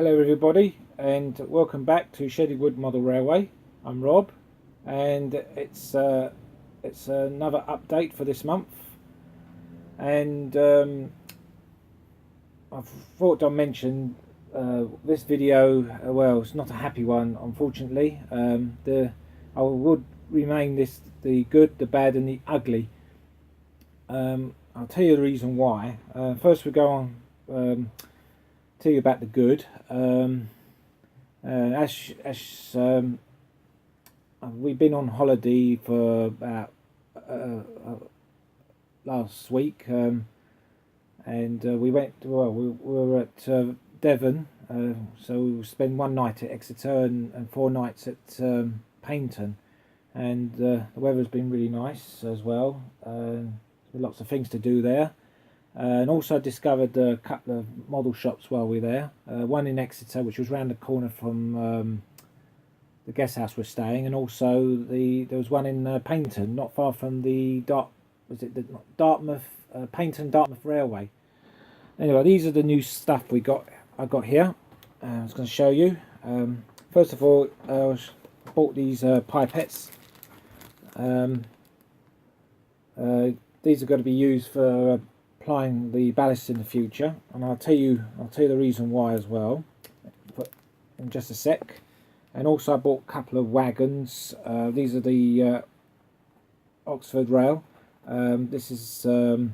Hello everybody, and welcome back to Shedley Model Railway. I'm Rob, and it's another update for this month. And I thought I'd mention this video. Well, it's not a happy one, unfortunately. I would remain the good, the bad, and the ugly. I'll tell you the reason why. First, we go on. Tell you about the good. We've been on holiday for about last week, and we went. Well, we were at Devon, so we spent one night at Exeter and 4 nights at Paignton, and the weather's been really nice as well. Lots of things to do there. And also discovered a couple of model shops while we were there. One in Exeter, which was round the corner from the guest house we're staying, and also there was one in Paignton, not far from the Paignton Dartmouth Railway. Anyway, these are the new stuff I got here. I was going to show you. First of all, I bought these pipettes. These are going to be used for applying the ballast in the future, and I'll tell you the reason why as well in just a sec. And also I bought a couple of wagons. These are the Oxford Rail. This is the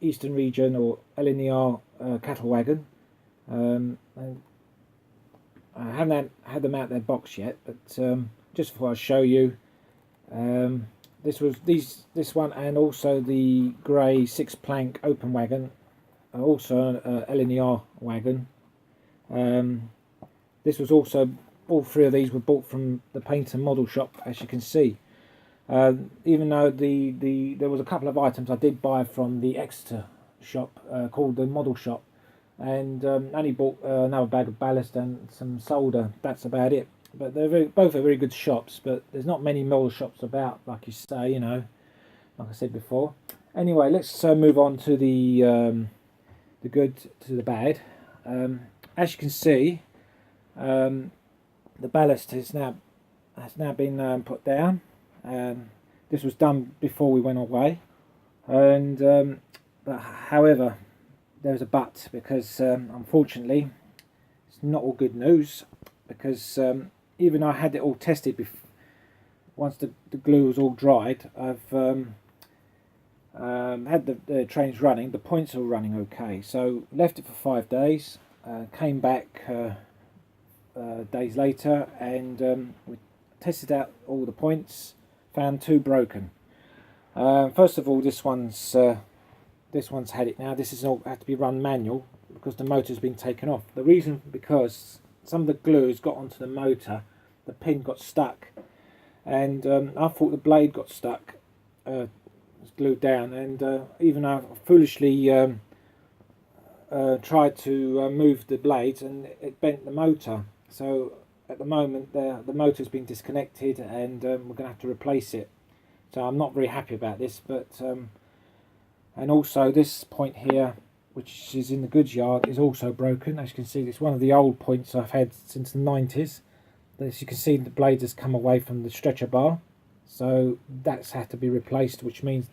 Eastern Region or LNER cattle wagon. And I haven't had them out of their box yet, but just before I show you, this one and also the grey 6-plank open wagon, also LNER wagon. This was also, all three of these were bought from the Paignton model shop, as you can see. Even though there was a couple of items I did buy from the Exeter shop called the model shop, and only bought another bag of ballast and some solder. That's about it. But they're both are very good shops, but there's not many model shops about, like you say, you know, like I said before. Anyway, let's move on to the good to the bad. As you can see, the ballast has now been put down. This was done before we went away, and but however, there's a but, because unfortunately, it's not all good news, because even I had it all tested before. Once the glue was all dried, I've had the trains running. The points are running okay. So left it for 5 days. Came back days later, and we tested out all the points. Found 2 broken. First of all, this one's had it now. This is all had to be run manual because the motor's been taken off. The reason, because some of the glue has got onto the motor, the pin got stuck, and I thought the blade got stuck, was glued down, and even I foolishly tried to move the blades, and it bent the motor. So at the moment the motor's been disconnected, and we're going to have to replace it. So I'm not very happy about this, but and also this point here, which is in the goods yard, is also broken. As you can see, it's one of the old points I've had since the 90s. As you can see, the blade has come away from the stretcher bar, so that's had to be replaced, which means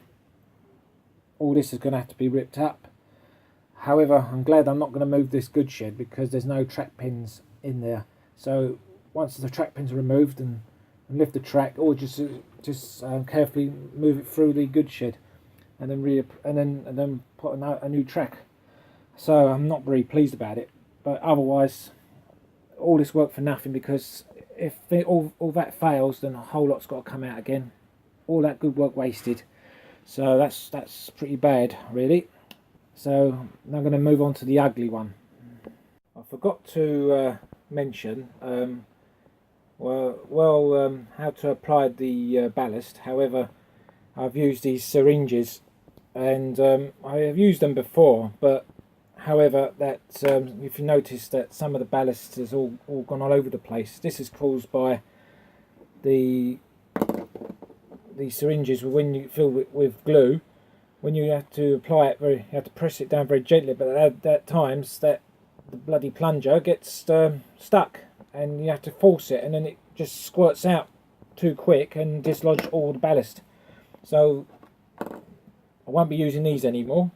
all this is going to have to be ripped up. However, I'm glad I'm not going to move this goods shed, because there's no track pins in there. So once the track pins are removed and lift the track, or just carefully move it through the goods shed, and then put a new track. So I'm not very pleased about it, but otherwise all this work for nothing, because if all that fails, then a whole lot's got to come out again. All that good work wasted. So that's pretty bad, really. So now I'm going to move on to the ugly one. I forgot to mention how to apply the ballast. However, I've used these syringes, and I have used them before, but however, that if you notice that some of the ballast has all gone all over the place. This is caused by the syringes. When you fill it with glue, when you have to apply it you have to press it down very gently, but at times that the bloody plunger gets stuck, and you have to force it, and then it just squirts out too quick and dislodge all the ballast. So I won't be using these anymore.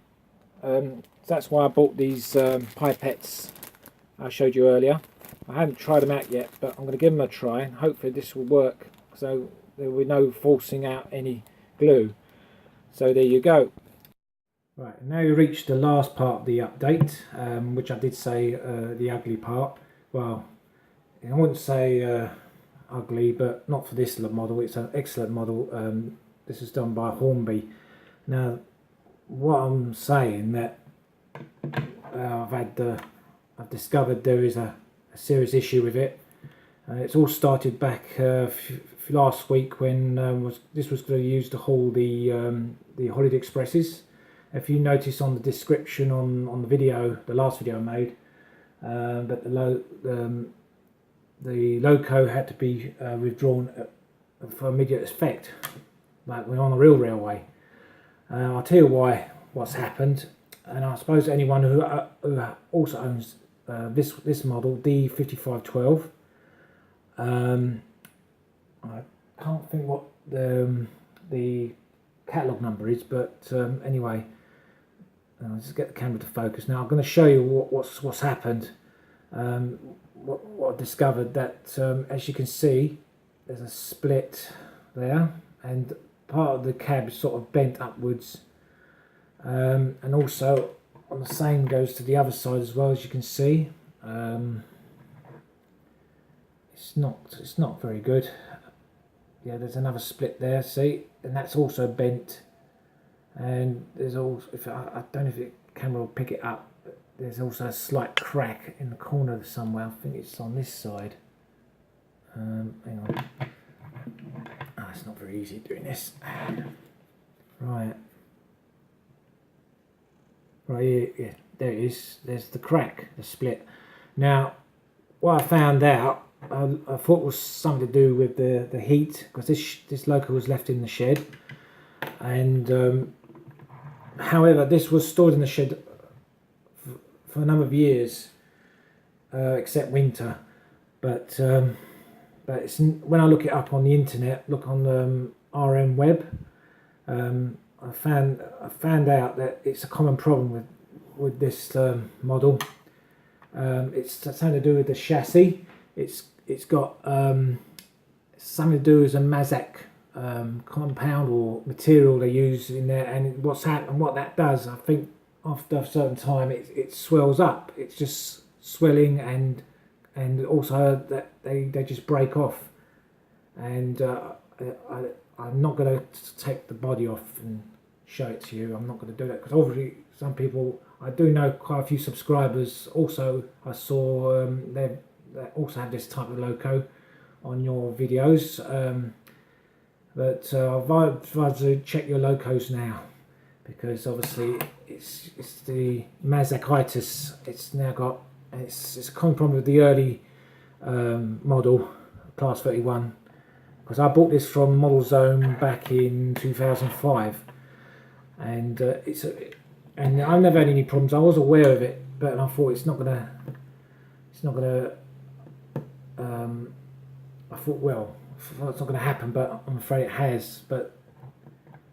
That's why I bought these pipettes I showed you earlier. I haven't tried them out yet, but I'm going to give them a try, and hopefully this will work, so there will be no forcing out any glue. So there you go. Right, now we reached the last part of the update, which I did say the ugly part. Well, I wouldn't say ugly, but not for this model. It's an excellent model. This is done by Hornby. Now, what I'm saying that I've discovered there is a serious issue with it. It's all started back last week when this was going to use to haul the Holiday Expresses. If you notice on the description on the video, the last video I made, that the loco had to be withdrawn for immediate effect, like we're on a real railway. I'll tell you what's happened, and I suppose anyone who also owns this model, D5512. I can't think what the catalogue number is, but anyway, I'll just get the camera to focus. Now I'm going to show you what's happened. What I discovered, that as you can see, there's a split there, and part of the cab is sort of bent upwards, and also on the same goes to the other side as well, as you can see. It's not very good. Yeah, there's another split there, see, and that's also bent. And there's also, I don't know if the camera will pick it up, but there's also a slight crack in the corner somewhere. I think it's on this side. Hang on. It's not very easy doing this. Right here, yeah, there it is. There's the crack, the split. Now, what I found out, I thought it was something to do with the heat, because this loco was left in the shed, and however, this was stored in the shed for a number of years, except winter. But it's, when I look it up on the internet, look on RM Web, I found out that it's a common problem with this model. It's something to do with the chassis. It's got something to do with a Mazak compound or material they use in there, and what that does, I think after a certain time it swells up. It's just swelling, and also that they just break off. And I'm not going to take the body off and show it to you. I'm not going to do that, because obviously some people, I do know quite a few subscribers also, I saw they also have this type of loco on your videos, but I'll advise you to check your locos now, because obviously it's the Mazakitis. It's now got, it's a common problem with the early model class 31, because I bought this from Model Zone back in 2005, and and I've never had any problems. I was aware of it, but I thought it's not gonna. I thought, well, it's not gonna happen, but I'm afraid it has. But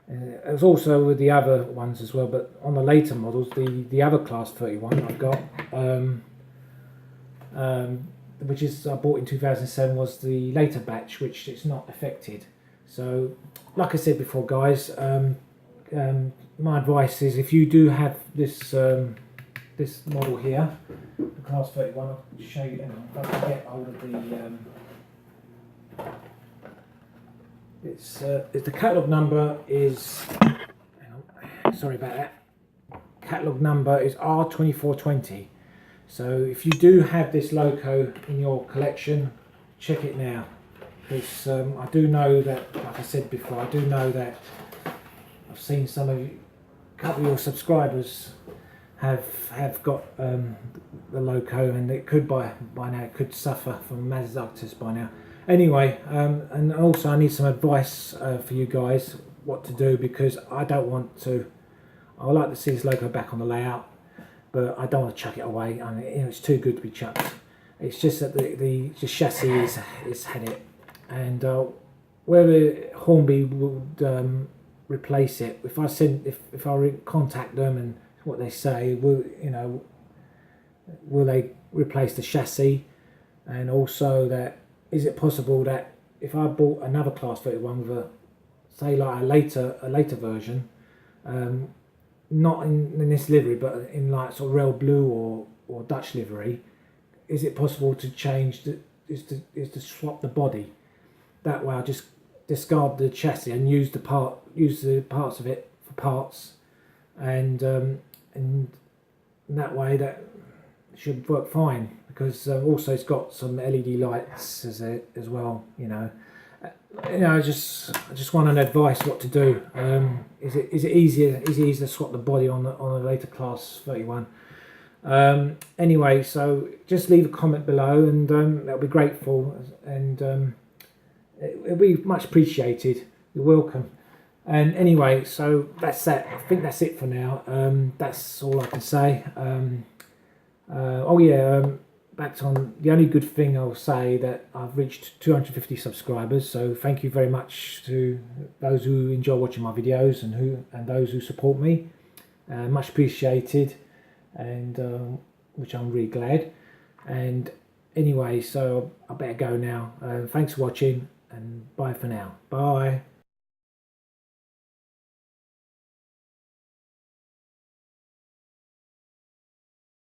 it was also with the other ones as well. But on the later models, the other class 31 I've got, which is I bought in 2007, was the later batch, which it's not affected. So, like I said before, guys, my advice is, if you do have this this model here, the class 31, I'll show you. If I can get hold of the it's the catalogue number is. Hang on, sorry about that. Catalogue number is R2420. So if you do have this loco in your collection, check it now, because I do know that, like I said before, I do know that I've seen a couple of your subscribers have got the loco, and it could by now it could suffer from mastitis by now. Anyway, and also I need some advice for you guys what to do, because I don't want to. I would like to see this loco back on the layout, but I don't want to chuck it away. I mean, it's too good to be chucked. It's just that the chassis is had it, and whether Hornby would replace it, if I contact them and what they say, will they replace the chassis, and also that is it possible that if I bought another Class 31 with say like a later version, not in this livery but in like sort of Rail Blue or Dutch livery, is it possible to change is to swap the body? That way I just discard the chassis and use the parts of it for parts, and that way that should work fine, because also it's got some LED lights as well. I just want an advice what to do. Is it easier to swap the body on a later Class 31? Anyway, so just leave a comment below, and that'll be grateful, and it'll be much appreciated. You're welcome. And anyway, so that's that. I think that's it for now. That's all I can say. Back on the only good thing I'll say, that I've reached 250 subscribers. So thank you very much to those who enjoy watching my videos and those who support me. Much appreciated, and which I'm really glad. And anyway, so I better go now. Thanks for watching, and bye for now. Bye.